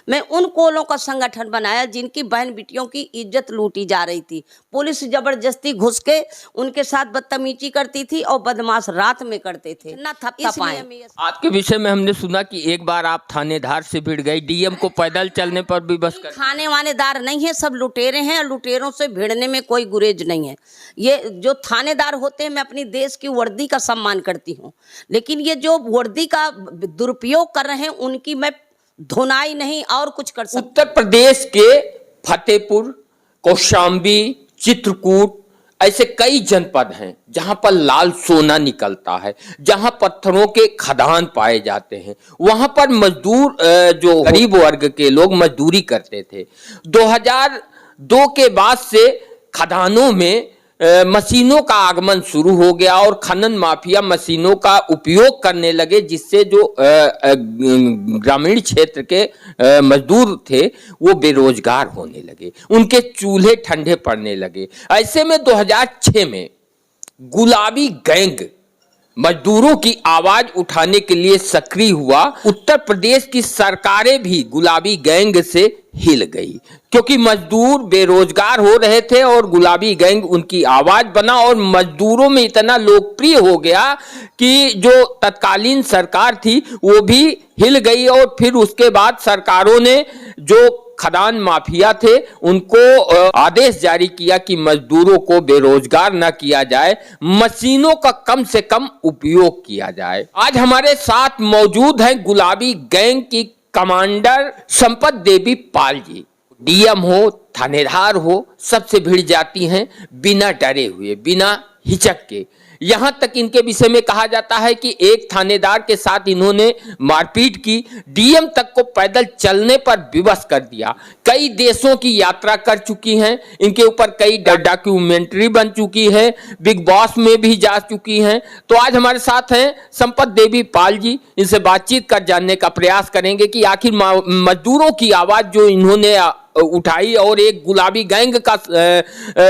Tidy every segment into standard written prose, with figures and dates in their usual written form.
मैं उन कोलों का संगठन बनाया जिनकी बहन बेटियों की इज्जत लूटी जा रही थी। पुलिस जबरदस्ती घुस के उनके साथ बदतमीजी करती थी और बदमाश रात में करते थे ना थपथपाएं। आपके विषय में हमने सुना कि एक बार आप थानेदार से भिड़ गई, डीएम को पैदल चलने पर भी बस कर। खाने वानेदार नहीं है, सब लुटेरे हैं और लुटेरों से भिड़ने में कोई गुरेज नहीं है। ये जो थानेदार होते हैं, मैं अपनी देश की वर्दी का सम्मान करती हूँ, लेकिन ये जो वर्दी का दुरुपयोग कर रहे हैं उनकी मैं धुनाई नहीं और कुछ कर सकती। उत्तर प्रदेश के फतेहपुर, कौशाम्बी, चित्रकूट ऐसे कई जनपद हैं जहां पर लाल सोना निकलता है, जहां पत्थरों के खदान पाए जाते हैं। वहां पर मजदूर जो गरीब वर्ग के लोग मजदूरी करते थे। 2002 के बाद से खदानों में मशीनों का आगमन शुरू हो गया और खनन माफिया मशीनों का उपयोग करने लगे, जिससे जो ग्रामीण क्षेत्र के मजदूर थे वो बेरोजगार होने लगे, उनके चूल्हे ठंडे पड़ने लगे। ऐसे में 2006 में गुलाबी गैंग मजदूरों की आवाज उठाने के लिए सक्रिय हुआ। उत्तर प्रदेश की सरकारें भी गुलाबी गैंग से हिल गई, क्योंकि मजदूर बेरोजगार हो रहे थे और गुलाबी गैंग उनकी आवाज बना और मजदूरों में इतना लोकप्रिय हो गया कि जो तत्कालीन सरकार थी वो भी हिल गई। और फिर उसके बाद सरकारों ने जो खदान माफिया थे उनको आदेश जारी किया कि मजदूरों को बेरोजगार न किया जाए, मशीनों का कम से कम उपयोग किया जाए। आज हमारे साथ मौजूद हैं गुलाबी गैंग की कमांडर संपत देवी पाल जी। डीएम हो, थानेदार हो, सबसे भिड़ जाती हैं बिना डरे हुए, बिना हिचक के। यहां तक इनके विषय में कहा जाता है कि एक थानेदार के साथ इन्होंने मारपीट की, डीएम तक को पैदल चलने पर विवश कर दिया। कई देशों की यात्रा कर चुकी हैं, इनके ऊपर कई डॉक्यूमेंट्री बन चुकी है, बिग बॉस में भी जा चुकी हैं। तो आज हमारे साथ हैं संपत देवी पाल जी, इनसे बातचीत कर जानने का प्रयास करेंगे कि आखिर मजदूरों की आवाज जो इन्होंने उठाई और एक गुलाबी गैंग का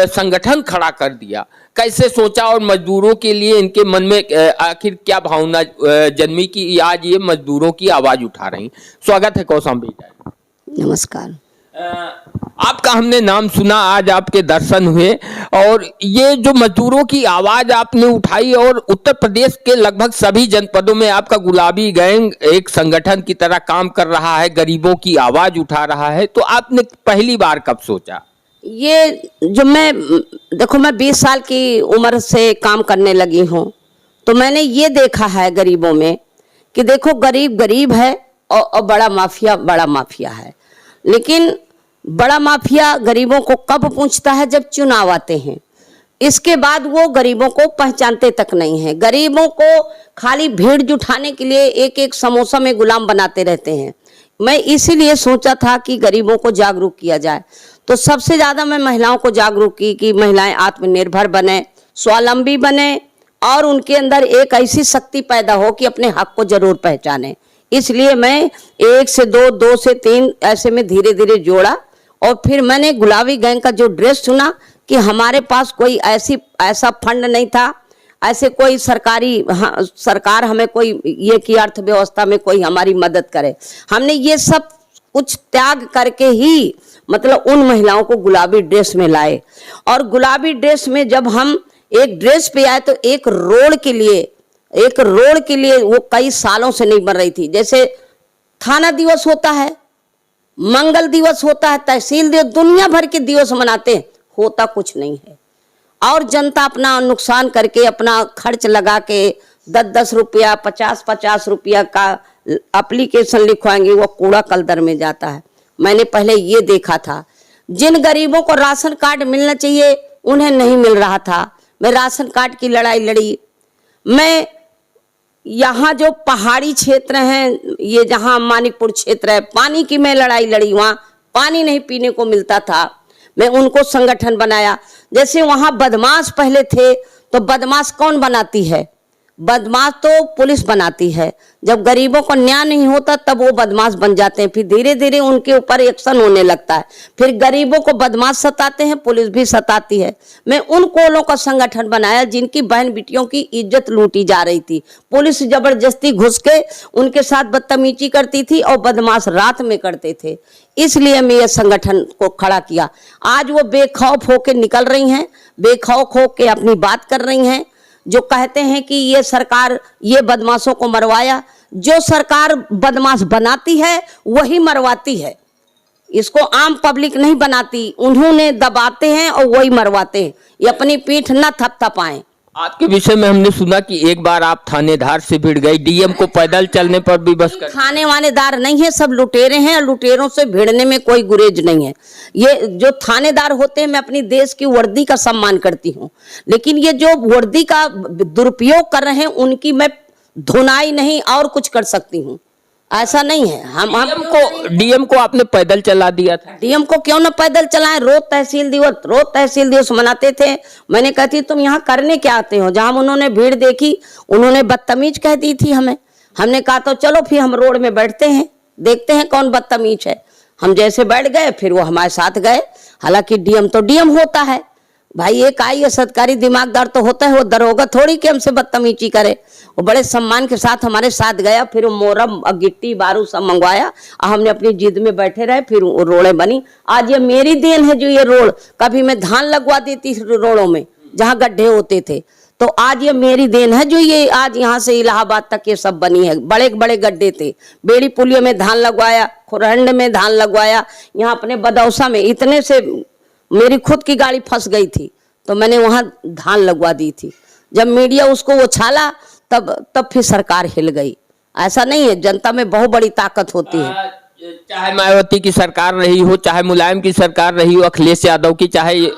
संगठन खड़ा कर दिया, कैसे सोचा और मजदूरों के लिए इनके मन में आखिर क्या भावना जन्मी कि आज ये मजदूरों की आवाज उठा रही। स्वागत है कौशाम्बी। नमस्कार। आपका हमने नाम सुना, आज आपके दर्शन हुए और ये जो मजदूरों की आवाज आपने उठाई और उत्तर प्रदेश के लगभग सभी जनपदों में आपका गुलाबी गैंग एक संगठन की तरह काम कर रहा है, गरीबों की आवाज उठा रहा है, तो आपने पहली बार कब सोचा? ये जो देखो मैं 20 साल की उम्र से काम करने लगी हूँ, तो मैंने ये देखा है गरीबों में कि देखो गरीब गरीब है और बड़ा माफिया है। लेकिन बड़ा माफिया गरीबों को कब पूछता है? जब चुनाव आते हैं। इसके बाद वो गरीबों को पहचानते तक नहीं है। गरीबों को खाली भीड़ जुटाने के लिए एक एक समोसा में गुलाम बनाते रहते हैं। मैं इसीलिए सोचा था कि गरीबों को जागरूक किया जाए, तो सबसे ज़्यादा मैं महिलाओं को जागरूक की कि महिलाएं आत्मनिर्भर बने, स्वावलंबी बने और उनके अंदर एक ऐसी शक्ति पैदा हो कि अपने हक को जरूर पहचाने। इसलिए मैं 1 से 2, 2 से 3 ऐसे में धीरे धीरे जोड़ा और फिर मैंने गुलाबी गैंग का जो ड्रेस सुना कि हमारे पास कोई ऐसा फंड नहीं था, ऐसे कोई सरकार हमें कोई ये की अर्थव्यवस्था में कोई हमारी मदद करे। हमने ये सब कुछ त्याग करके ही मतलब उन महिलाओं को गुलाबी ड्रेस में लाए। और गुलाबी ड्रेस में जब हम एक ड्रेस पे आए तो एक रोड के लिए वो कई सालों से नहीं बन रही थी। जैसे थाना दिवस होता है, मंगल दिवस होता है, तहसील दिवस, दुनिया भर के दिवस मनाते हैं, होता कुछ नहीं है। और जनता अपना नुकसान करके अपना खर्च लगा के 10-10 रुपया 50-50 रुपया का एप्लीकेशन लिखवाएंगे, वो कूड़ा कलदर में जाता है। मैंने पहले ये देखा था। जिन गरीबों को राशन कार्ड मिलना चाहिए उन्हें नहीं मिल रहा था। मैं राशन कार्ड की लड़ाई लड़ी। मैं यहाँ जो पहाड़ी क्षेत्र हैं, ये जहाँ मानिकपुर क्षेत्र है, पानी की मैं लड़ाई लड़ी। वहाँ पानी नहीं पीने को मिलता था, मैं उनको संगठन बनाया। जैसे वहाँ बदमाश पहले थे, तो बदमाश कौन बनाती है? बदमाश तो पुलिस बनाती है, जब गरीबों को न्याय नहीं होता तब वो बदमाश बन जाते हैं, फिर धीरे धीरे उनके ऊपर एक्शन होने लगता है, फिर गरीबों को बदमाश सताते हैं, पुलिस भी सताती है। मैं उन कोलों का संगठन बनाया जिनकी बहन बेटियों की इज्जत लूटी जा रही थी, पुलिस जबरदस्ती घुस के उनके साथ बदतमीजी करती थी और बदमाश रात में करते थे, इसलिए मैं ये संगठन को खड़ा किया। आज वो बेखौफ होके निकल रही हैं, बेखौफ होके अपनी बात कर रही हैं, जो कहते हैं कि ये सरकार ये बदमाशों को मरवाया। जो सरकार बदमाश बनाती है वही मरवाती है, इसको आम पब्लिक नहीं बनाती, उन्होंने दबाते हैं और वही मरवाते हैं, ये अपनी पीठ न थपथपाएं। आपके विषय में हमने सुना कि एक बार आप थानेदार से भिड़ गई, डीएम को पैदल चलने पर भी बस कर। थाने वालेदार नहीं है, सब लुटेरे हैं और लुटेरों से भिड़ने में कोई गुरेज नहीं है। ये जो थानेदार होते हैं, मैं अपनी देश की वर्दी का सम्मान करती हूँ, लेकिन ये जो वर्दी का दुरुपयोग कर रहे हैं उनकी मैं धुनाई नहीं और कुछ कर सकती हूँ, ऐसा नहीं है। हम डीएम को आपने पैदल चला दिया था। डीएम को क्यों ना पैदल चलाएं, रोज तहसील दिवस मनाते थे। मैंने कहती तुम यहाँ करने क्या आते हो, जहाँ उन्होंने भीड़ देखी उन्होंने बदतमीज कह दी थी हमें। हमने कहा तो चलो फिर हम रोड में बैठते हैं, देखते हैं कौन बदतमीज है। हम जैसे बैठ गए फिर वो हमारे साथ गए। हालांकि डीएम तो डीएम होता है भाई, एक आईएएस अधिकारी दिमागदार तो होता है, वो दरोगा थोड़ी कि हमसे बदतमीजी करे। वो बड़े सम्मान के साथ हमारे साथ गया, फिर वो मोरम गिट्टी बारू सब मंगवाया और हमने अपनी जिद में बैठे रहे, फिर वो रोडें बनी। आज ये मेरी देन है जो ये रोड, कभी मैं धान लगवा देती रोडों में जहाँ गड्ढे होते थे, तो आज ये मेरी देन है जो ये आज यहाँ से इलाहाबाद तक ये सब बनी है। बड़े बड़े गड्ढे थे, बेड़ी पुलिया में धान लगवाया, खुरहंड में धान लगवाया, यहाँ अपने बदौसा में इतने से मेरी खुद की गाड़ी फंस गई थी तो मैंने वहां धान लगवा दी थी। जब मीडिया उसको उछाला तब फिर सरकार हिल गई। ऐसा नहीं है, जनता में बहुत बड़ी ताकत होती है। चाहे मायावती की सरकार रही हो, चाहे मुलायम की सरकार रही हो, अखिलेश यादव की, चाहे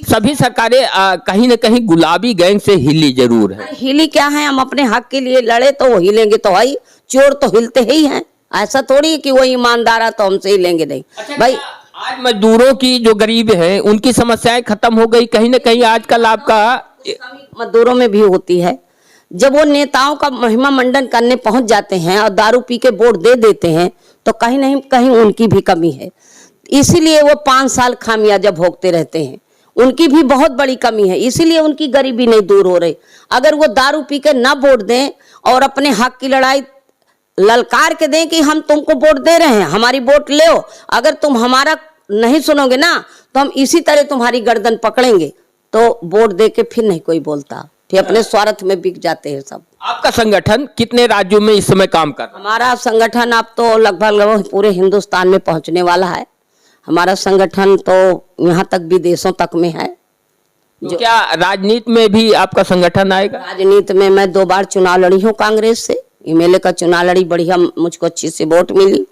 सभी सरकारें कहीं न कहीं गुलाबी गैंग से हिली जरूर है। हिली क्या है, हम अपने हक के लिए लड़े तो वो हिलेंगे तो भाई, चोर तो हिलते ही हैं, ऐसा थोड़ी है कि वो ईमानदार है तो हमसे हिलेंगे नहीं। अच्छा, भाई आज मजदूरों की जो गरीब हैं उनकी समस्याएं खत्म हो गई कहीं ना कहीं आजकल आपका। मजदूरों में भी होती है, जब वो नेताओं का महिमा मंडन करने पहुंच जाते हैं और दारू पी के वोट दे देते हैं तो कहीं नहीं कहीं उनकी भी कमी है, इसीलिए वो 5 साल खामियाजा भोगते रहते हैं। उनकी भी बहुत बड़ी कमी है, इसीलिए उनकी गरीबी नहीं दूर हो रही। अगर वो दारू पी के ना वोट दें और अपने हक की लड़ाई ललकार के दें कि हम तुमको वोट दे रहे हैं, हमारी वोट ले, अगर तुम हमारा नहीं सुनोगे ना तो हम इसी तरह तुम्हारी गर्दन पकड़ेंगे, तो वोट दे के फिर नहीं कोई बोलता, फिर अपने स्वार्थ में बिक जाते हैं सब। आपका संगठन कितने राज्यों में इस समय काम कर रहा है? हमारा संगठन अब तो लगभग पूरे हिंदुस्तान में पहुंचने वाला है। हमारा संगठन तो यहाँ तक विदेशों तक में है। तो क्या राजनीति में भी आपका संगठन आएगा? राजनीति में मैं 2 बार चुनाव लड़ी हूँ, कांग्रेस से एमएलए का चुनाव लड़ी, बढ़िया मुझको अच्छी सी वोट मिली।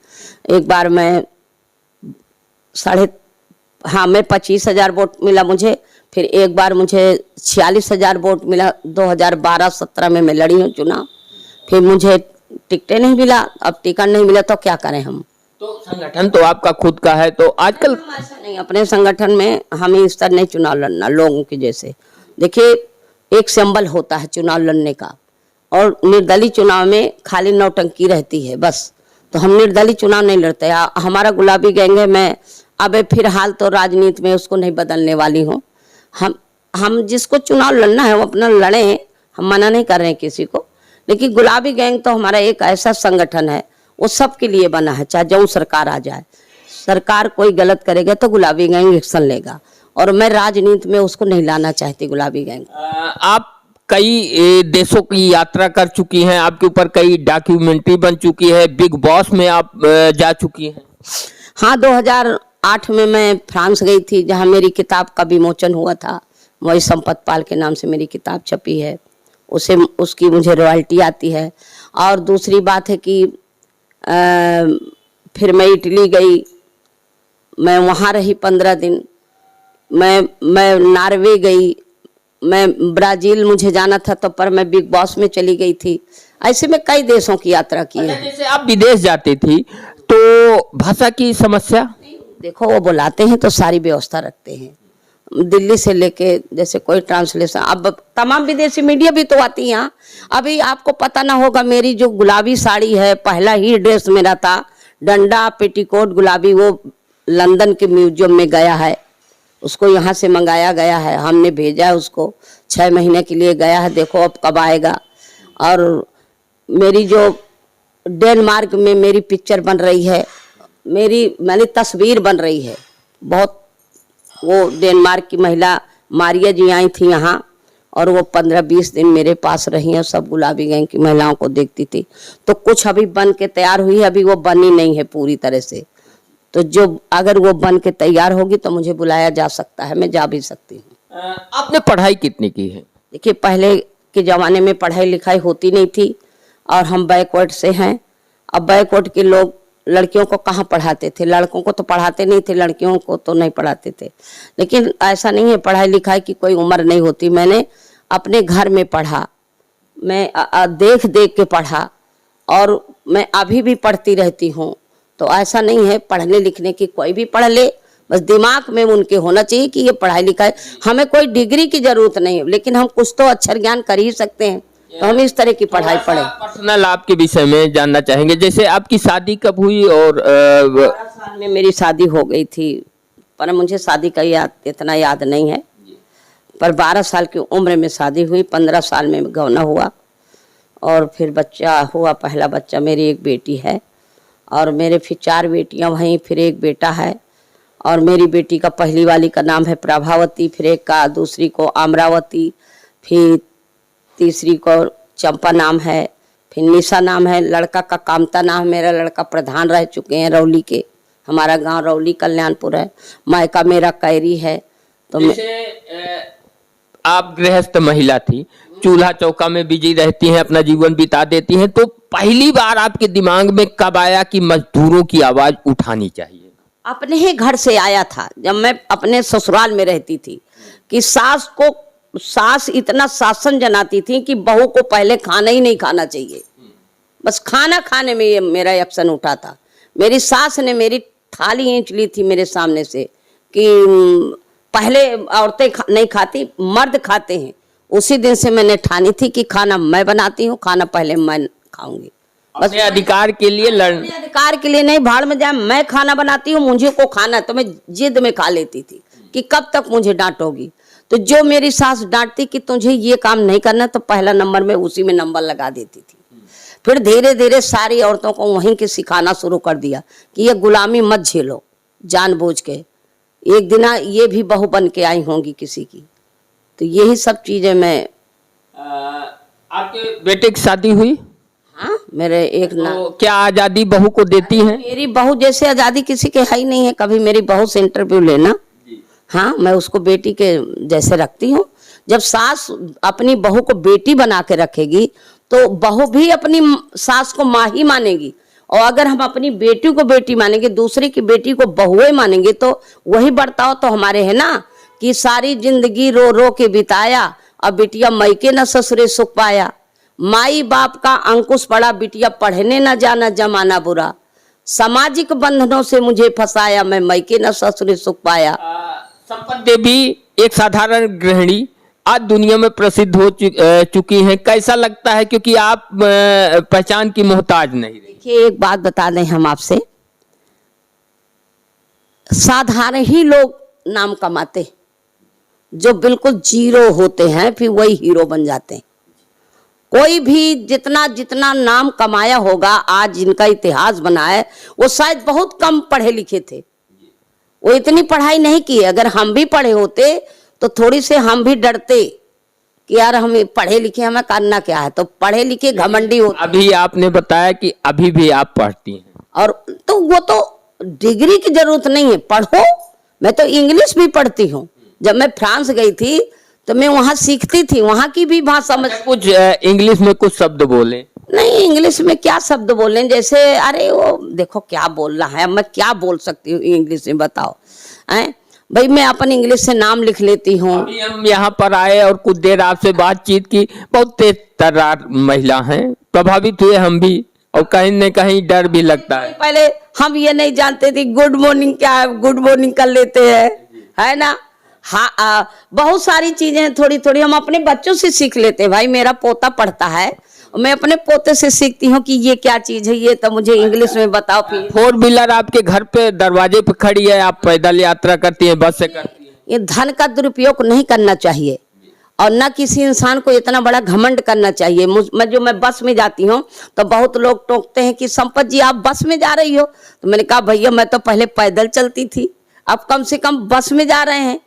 एक बार मैं 25,000 वोट मिला मुझे, फिर एक बार मुझे 46,000 वोट मिला। 2012-17 में मैं लड़ी हूँ चुनाव, फिर मुझे टिकटें नहीं मिला। अब टिकट नहीं मिला तो क्या करें हम। तो संगठन तो आपका खुद का है, तो आजकल ऐसा नहीं, अपने संगठन में हमें इस तरह नहीं चुनाव लड़ना लोगों के जैसे। देखिए, एक सिंबल होता है चुनाव लड़ने का, और निर्दलीय चुनाव में खाली नौटंकी रहती है बस। तो हम निर्दलीय चुनाव नहीं लड़ते। हमारा गुलाबी गैंग है। मैं अब फिलहाल तो राजनीति में उसको नहीं बदलने वाली हूँ। हम जिसको चुनाव लड़ना है वो अपना लड़ें, हम मना नहीं कर रहे हैं किसी को, लेकिन गुलाबी गैंग तो हमारा एक ऐसा संगठन है, वो सबके लिए बना है। चाहे जो सरकार आ जाए, सरकार कोई गलत करेगा तो गुलाबी गैंग एक्शन लेगा, और मैं राजनीति में उसको नहीं लाना चाहती गुलाबी गैंग। आप कई देशों की यात्रा कर चुकी हैं, आपके ऊपर कई डॉक्यूमेंट्री बन चुकी है, बिग बॉस में आप जा चुकी हैं। हाँ, 2008 में मैं फ्रांस गई थी, जहाँ मेरी किताब का विमोचन हुआ था। वही संपत पाल के नाम से मेरी किताब छपी है, उसकी मुझे रॉयल्टी आती है। और दूसरी बात है कि फिर मैं इटली गई, मैं वहाँ रही 15 दिन। मैं नॉर्वे गई, मैं ब्राजील मुझे जाना था तो पर मैं बिग बॉस में चली गई थी। ऐसे में कई देशों की यात्रा की है। जैसे आप विदेश जाती थी तो भाषा की समस्या? देखो, वो बुलाते हैं तो सारी व्यवस्था रखते हैं, दिल्ली से लेके जैसे कोई ट्रांसलेशन, अब तमाम विदेशी मीडिया भी तो आती है यहाँ। अभी आपको पता ना होगा, मेरी जो गुलाबी साड़ी है, पहला ही ड्रेस मेरा था, डंडा पेटीकोट गुलाबी, वो लंदन के म्यूजियम में गया है, उसको यहाँ से मंगाया गया है, हमने भेजा है उसको, 6 महीने के लिए गया है, देखो अब कब आएगा। और मेरी जो डेनमार्क में मेरी पिक्चर बन रही है, मेरी तस्वीर बन रही है बहुत, वो डेनमार्क की महिला मारिया जी आई थी यहाँ, और वो 15-20 दिन मेरे पास रही हैं, सब गुलाबी गैंग की महिलाओं को देखती थी। तो कुछ अभी बन के तैयार हुई है, अभी वो बनी नहीं है पूरी तरह से, तो जो अगर वो बन के तैयार होगी तो मुझे बुलाया जा सकता है, मैं जा भी सकती हूँ। आपने पढ़ाई कितनी की है? देखिए, पहले के ज़माने में पढ़ाई लिखाई होती नहीं थी, और हम बैकवर्ड से हैं। अब बैकवर्ड के लोग लड़कियों को कहाँ पढ़ाते थे, लड़कों को तो पढ़ाते नहीं थे, लड़कियों को तो नहीं पढ़ाते थे। लेकिन ऐसा नहीं है, पढ़ाई लिखाई की कोई उम्र नहीं होती। मैंने अपने घर में पढ़ा, मैं देख देख के पढ़ा, और मैं अभी भी पढ़ती रहती हूँ। तो ऐसा नहीं है पढ़ने लिखने की, कोई भी पढ़ ले, बस दिमाग में उनके होना चाहिए कि ये पढ़ाई लिखाई, हमें कोई डिग्री की जरूरत नहीं है, लेकिन हम कुछ तो अक्षर ज्ञान कर ही सकते हैं, तो हम इस तरह की पढ़ाई पढ़े। पर्सनल आपके विषय में जानना चाहेंगे, जैसे आपकी शादी कब हुई? और 12 साल में मेरी शादी हो गई थी, पर मुझे शादी का इतना याद नहीं है, पर 12 साल की उम्र में शादी हुई, 15 साल में गौना हुआ, और फिर बच्चा हुआ, पहला बच्चा, मेरी एक बेटी है, और मेरे फिर 4 बेटियां वहीं, फिर एक बेटा है। और मेरी बेटी का पहली वाली का नाम है प्रभावती, फिर एक का, दूसरी को अमरावती, फिर तीसरी को चंपा नाम है, फिर निशा नाम है, लड़का का कामता नाम। मेरा लड़का प्रधान रह चुके हैं रौली के, हमारा गांव रौली कल्याणपुर है, मायका मेरा कैरी है। तो आप गृहस्थ महिला थी, चूल्हा चौका में बिजी रहती हैं, अपना जीवन बिता देती हैं, तो पहली बार आपके दिमाग में कब आया कि मजदूरों की आवाज उठानी चाहिए? अपने ही घर से आया था, जब मैं अपने ससुराल में रहती थी, कि सास इतना शासन जनाती थी कि बहू को पहले खाना ही नहीं खाना चाहिए, बस खाना खाने में ये मेरा एक्शन उठा था। मेरी सास ने मेरी थाली खींच ली थी मेरे सामने से कि पहले औरतें नहीं खाती, मर्द खाते हैं। उसी दिन से मैंने ठानी थी कि खाना मैं बनाती हूँ, खाना पहले मैं खाऊंगी, बस अपने अधिकार के लिए अपने अधिकार के लिए नहीं, भाड़ में जाए, मैं खाना बनाती हूँ, मुझे को खाना। तो मैं जिद में खा लेती थी कि कब तक मुझे डांटोगी। तो जो मेरी सास डांटती कि तुझे ये काम नहीं करना, तो पहला नंबर में उसी में नंबर लगा देती थी। फिर धीरे धीरे सारी औरतों को वहीं के सिखाना शुरू कर दिया कि ये गुलामी मत झेलो जानबूझ के, एक दिन ये भी बहू बन के आई होंगी किसी की। तो यही सब चीजें मैं आपके बेटे की शादी हुई? हाँ, मेरे एक ना, तो क्या आजादी बहू को देती हैं? मेरी बहू जैसे आजादी किसी के है ही नहीं है। कभी मेरी बहू से इंटरव्यू लेना, हाँ, मैं उसको बेटी के जैसे रखती हूँ। जब सास अपनी बहू को बेटी बना के रखेगी तो बहू भी अपनी सास को माँ ही मानेगी, और अगर हम अपनी बेटी को बेटी मानेंगे, दूसरे की बेटी को बहुए मानेंगे, तो वही बर्ताव तो हमारे है ना, कि सारी जिंदगी रो रो के बिताया, अब बिटिया मैके न ससुरे सुख पाया, माई बाप का अंकुश पड़ा, बिटिया पढ़ने न जाना जमाना बुरा, सामाजिक बंधनों से मुझे फंसाया, मैं मैके न ससुरे सुख पाया। संपत देवी एक साधारण गृहिणी आज दुनिया में प्रसिद्ध हो चुकी हैं, कैसा लगता है? क्योंकि आप पहचान की मोहताज नहीं रही। देखिए, एक बात बता दें हम आपसे, साधारण ही लोग नाम कमाते, जो बिल्कुल जीरो होते हैं फिर वही हीरो बन जाते हैं। कोई भी जितना जितना नाम कमाया होगा, आज जिनका इतिहास बना है, वो शायद बहुत कम पढ़े लिखे थे, वो इतनी पढ़ाई नहीं की। अगर हम भी पढ़े होते तो थोड़ी से हम भी डरते कि यार हम पढ़े लिखे, हमें करना क्या है, तो पढ़े लिखे घमंडी होते। अभी आपने बताया कि अभी भी आप पढ़ती हैं, और तो वो तो डिग्री की जरूरत नहीं है, पढ़ो। मैं तो इंग्लिश भी पढ़ती हूँ। जब मैं फ्रांस गई थी तो मैं वहाँ सीखती थी, वहाँ की भी भाषा समझ। कुछ इंग्लिश में कुछ शब्द बोले? नहीं, इंग्लिश में क्या शब्द बोलें, जैसे अरे वो देखो क्या बोलना है, मैं क्या बोल सकती हूँ इंग्लिश में, बताओ हैं भाई। मैं अपन इंग्लिश से नाम लिख लेती हूँ। अभी हम यहाँ पर आए और कुछ देर आपसे बातचीत की, बहुत तेज तर्रार महिला हैं, प्रभावित हुए हम भी, और कहीं न कहीं डर भी लगता है। पहले हम ये नहीं जानते थे गुड मॉर्निंग क्या है, गुड मॉर्निंग कर लेते हैं, है ना। हाँ, बहुत सारी चीजें हैं, थोड़ी थोड़ी हम अपने बच्चों से सीख लेते हैं। भाई मेरा पोता पढ़ता है, मैं अपने पोते से सीखती हूँ कि ये क्या चीज है, ये तो मुझे इंग्लिश में बताओ। फिर 4 व्हीलर आपके घर पे दरवाजे पे खड़ी है, आप पैदल यात्रा करती हैं, बस से करती हैं? ये धन का दुरुपयोग नहीं करना चाहिए और न किसी इंसान को इतना बड़ा घमंड करना चाहिए। मैं बस में जाती हूँ तो बहुत लोग टोकते हैं कि संपत जी आप बस में जा रही हो, तो मैंने कहा भैया मैं तो पहले पैदल चलती थी, अब कम से कम बस में जा रहे हैं।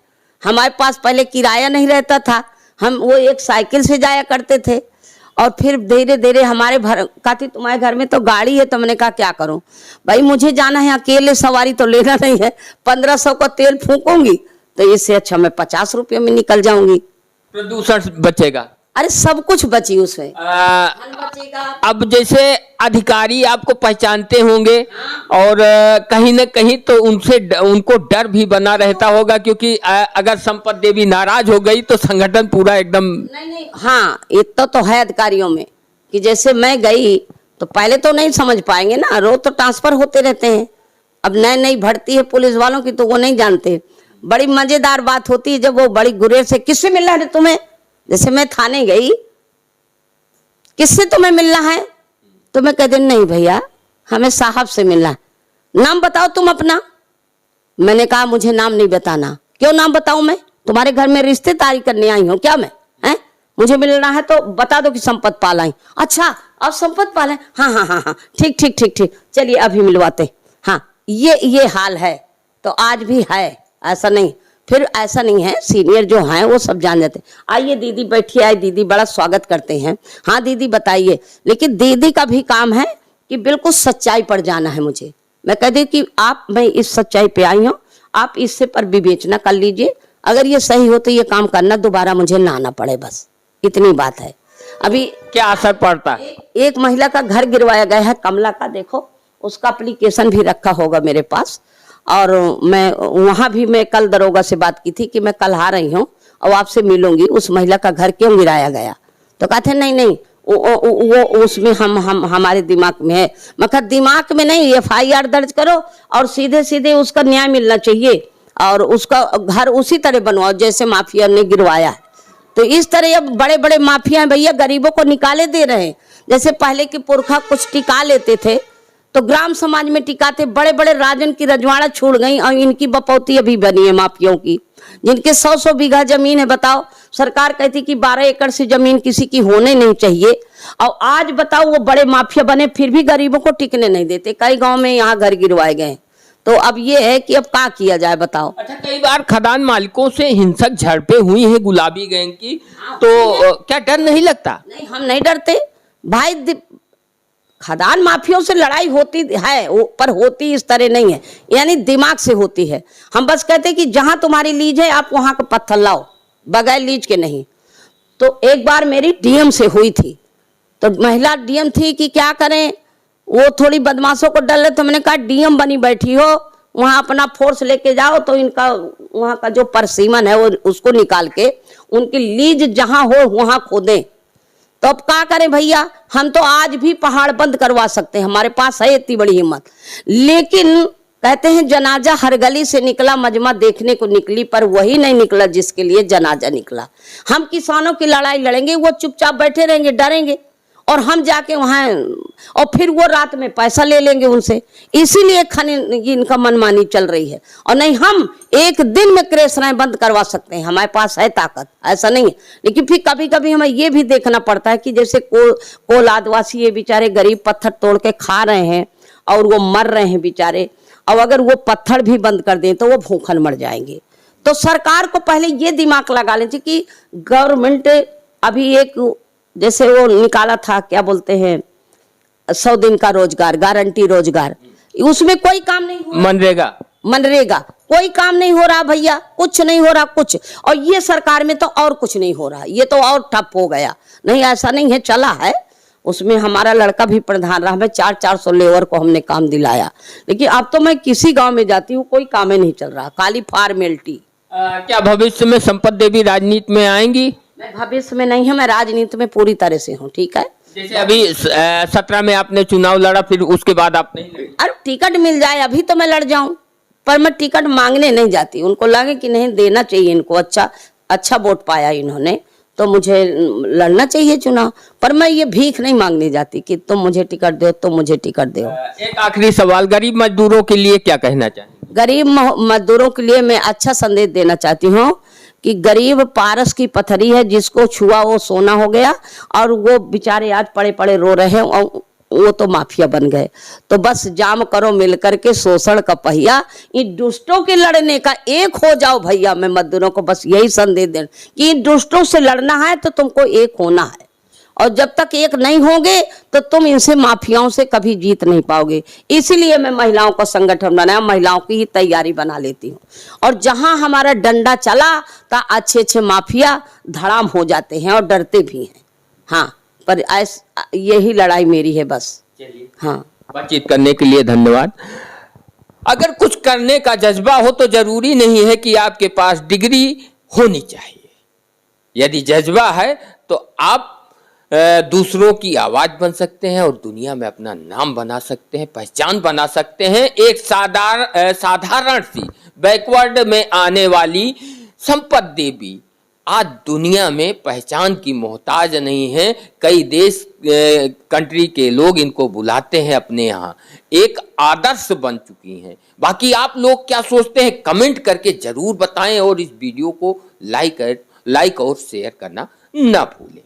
हमारे पास पहले किराया नहीं रहता था, हम वो एक साइकिल से जाया करते थे और फिर धीरे धीरे हमारे कहती तुम्हारे घर में तो गाड़ी है, तो मैंने कहा क्या करूं भाई, मुझे जाना है, अकेले सवारी तो लेना नहीं है, 1500 का तेल फूकूंगी तो इससे अच्छा मैं 50 रुपये में निकल जाऊंगी। प्रदूषण बचेगा, अरे सब कुछ बची उसमें, धन बचेगा। अब जैसे अधिकारी आपको पहचानते होंगे और कहीं न कहीं तो उनको डर भी बना रहता होगा, क्योंकि अगर संपत देवी नाराज हो गई तो संगठन पूरा एकदम। नहीं, हाँ इतना तो है अधिकारियों में कि जैसे मैं गई तो पहले तो नहीं समझ पाएंगे ना, रोज तो ट्रांसफर होते रहते हैं। अब नई भर्ती है पुलिस वालों की तो वो नहीं जानते। बड़ी मजेदार बात होती है जब वो बड़ी गुरेर से किससे मिलना है तुम्हें, जैसे मैं थाने गई किससे तुम्हें मिलना है, तो मैं कहती नहीं भैया हमें साहब से मिलना है, नाम बताओ तुम अपना। मैंने कहा मुझे नाम नहीं बताना। क्यों नाम बताऊं, मैं तुम्हारे घर में रिश्तेदारी करने आई हूं क्या मैं, हैं? मुझे मिलना है तो बता दो कि संपत पाल आई। अच्छा अब संपत पाल है, हाँ हाँ हाँ हाँ ठीक ठीक ठीक ठीक, चलिए अभी मिलवाते। हाँ ये हाल है, तो आज भी है, ऐसा नहीं। फिर ऐसा नहीं है, सीनियर जो हैं वो सब जान जाते। आइए दीदी बैठिए, आइए दीदी, बड़ा स्वागत करते हैं। हाँ दीदी बताइए, लेकिन दीदी का भी काम है कि बिल्कुल सच्चाई पर जाना है मुझे। मैं कह दी कि मैं इस सच्चाई पे आई हूँ, आप इससे पर विवेचना कर लीजिए, अगर ये सही हो तो ये काम करना, दोबारा मुझे ना आना पड़े, बस इतनी बात है। अभी क्या असर पड़ता है? एक महिला का घर गिरवाया गया है, कमला का, देखो उसका एप्लीकेशन भी रखा होगा मेरे पास। और मैं वहां भी मैं कल दरोगा से बात की थी कि मैं कल आ रही हूँ और आपसे मिलूंगी, उस महिला का घर क्यों गिराया गया। तो कहते नहीं वो उसमें हमारे दिमाग में है। मैं कहा दिमाग में नहीं, FIR दर्ज करो और सीधे सीधे उसका न्याय मिलना चाहिए और उसका घर उसी तरह बनवाओ जैसे माफिया ने गिरवाया है। तो इस तरह अब बड़े बड़े माफिया भैया गरीबों को निकाले दे रहे हैं। जैसे पहले के पुरखा कुछ टिका लेते थे तो ग्राम समाज में टिकाते, बड़े बड़े राजन की रजवाड़ा छूट गई और इनकी बपौती अभी बनी है माफियों की, जिनके 100-100 बीघा जमीन है। बताओ, सरकार कहती कि 12 एकड़ से जमीन किसी की होने नहीं चाहिए, और आज बताओ वो बड़े माफिया बने फिर भी गरीबों को टिकने नहीं देते। कई गांव में यहाँ घर गिरवाए गए। तो अब ये है कि अब क्या किया जाए बताओ। अच्छा, कई बार खदान मालिकों से हिंसक झड़पें हुई हैं गुलाबी गैंग की, तो क्या डर नहीं लगता? नहीं, हम नहीं डरते भाई। खदान माफियों से लड़ाई होती है पर होती इस तरह नहीं है, यानी दिमाग से होती है। हम बस कहते हैं कि जहां तुम्हारी लीज है आप वहां का पत्थर लाओ, बगैर लीज के नहीं। तो एक बार मेरी DM से हुई थी, तो महिला DM थी कि क्या करें, वो थोड़ी बदमाशों को डर ले। तो मैंने कहा DM बनी बैठी हो, वहां अपना फोर्स लेके जाओ तो इनका वहां का जो परसीमन है वो उसको निकाल के उनकी लीज जहां हो वहां खोदें। तो अब क्या करें भैया, हम तो आज भी पहाड़ बंद करवा सकते हैं, हमारे पास है इतनी बड़ी हिम्मत। लेकिन कहते हैं जनाजा हर गली से निकला, मजमा देखने को निकली, पर वही नहीं निकला जिसके लिए जनाजा निकला। हम किसानों की लड़ाई लड़ेंगे, वो चुपचाप बैठे रहेंगे, डरेंगे, और हम जाके वहां और फिर वो रात में पैसा ले लेंगे उनसे। इसीलिए इनका मनमानी चल रही है। और नहीं, हम एक दिन में क्रेशरें बंद करवा सकते हैं, हमारे पास है ताकत, ऐसा नहीं है। लेकिन फिर कभी कभी हमें ये भी देखना पड़ता है कि जैसे कोल आदिवासी ये बेचारे गरीब पत्थर तोड़ के खा रहे हैं और वो मर रहे हैं बेचारे, और अगर वो पत्थर भी बंद कर दें तो वो भूखन मर जाएंगे। तो सरकार को पहले ये दिमाग लगा लेना चाहिए कि गवर्नमेंट अभी एक जैसे वो निकाला था, क्या बोलते हैं, 100 दिन का रोजगार, गारंटी रोजगार, उसमें कोई काम नहीं हो। मनरेगा कोई काम नहीं हो रहा भैया, कुछ नहीं हो रहा कुछ। और ये सरकार में तो और कुछ नहीं हो रहा, ये तो और ठप हो गया। नहीं, ऐसा नहीं है, चला है, उसमें हमारा लड़का भी प्रधान रहा, हमें 400-400 लेबर को हमने काम दिलाया। लेकिन अब तो मैं किसी गांव में जाती हूँ कोई काम ही नहीं चल रहा, खाली फॉर्मेलिटी। क्या भविष्य में संपत देवी राजनीति में आएंगी? मैं भविष्य में नहीं है, मैं राजनीति में पूरी तरह से हूँ, ठीक है। जैसे अभी 17 में आपने चुनाव लड़ा, फिर उसके बाद आप नहीं लड़ी? अरे टिकट मिल जाए अभी तो मैं लड़ जाऊं, पर मैं टिकट मांगने नहीं जाती, उनको लगे कि नहीं देना चाहिए इनको, अच्छा वोट पाया इन्होंने तो मुझे लड़ना चाहिए चुनाव, पर मैं ये भीख नहीं मांगने जाती कि तुम मुझे टिकट दो, तुम मुझे टिकट दो। एक आखिरी सवाल, गरीब मजदूरों के लिए क्या कहना चाहेंगे? गरीब मजदूरों के लिए मैं अच्छा संदेश देना चाहती हूँ कि गरीब पारस की पत्थरी है, जिसको छुआ वो सोना हो गया, और वो बेचारे आज पड़े पड़े रो रहे हैं और वो तो माफिया बन गए। तो बस जाम करो मिलकर के शोषण का पहिया, इन दुष्टों के लड़ने का एक हो जाओ भैया। मैं मजदूरों को बस यही संदेश दे कि इन दुष्टों से लड़ना है तो तुमको एक होना है, और जब तक एक नहीं होगे तो तुम इनसे माफियाओं से कभी जीत नहीं पाओगे। इसीलिए मैं महिलाओं का संगठन बनाया, महिलाओं की ही तैयारी बना लेती हूँ, और जहां हमारा डंडा चला तो अच्छे अच्छे माफिया धड़ाम हो जाते हैं और डरते भी हैं। हाँ, पर यही लड़ाई मेरी है बस। चलिए, हाँ, बातचीत करने के लिए धन्यवाद। अगर कुछ करने का जज्बा हो तो जरूरी नहीं है कि आपके पास डिग्री होनी चाहिए। यदि जज्बा है तो आप दूसरों की आवाज बन सकते हैं और दुनिया में अपना नाम बना सकते हैं, पहचान बना सकते हैं। एक साधारण सी बैकवर्ड में आने वाली संपत देवी आज दुनिया में पहचान की मोहताज नहीं है। कई देश कंट्री के लोग इनको बुलाते हैं अपने यहाँ, एक आदर्श बन चुकी हैं। बाकी आप लोग क्या सोचते हैं कमेंट करके जरूर बताएं, और इस वीडियो को लाइक और शेयर करना ना भूलें।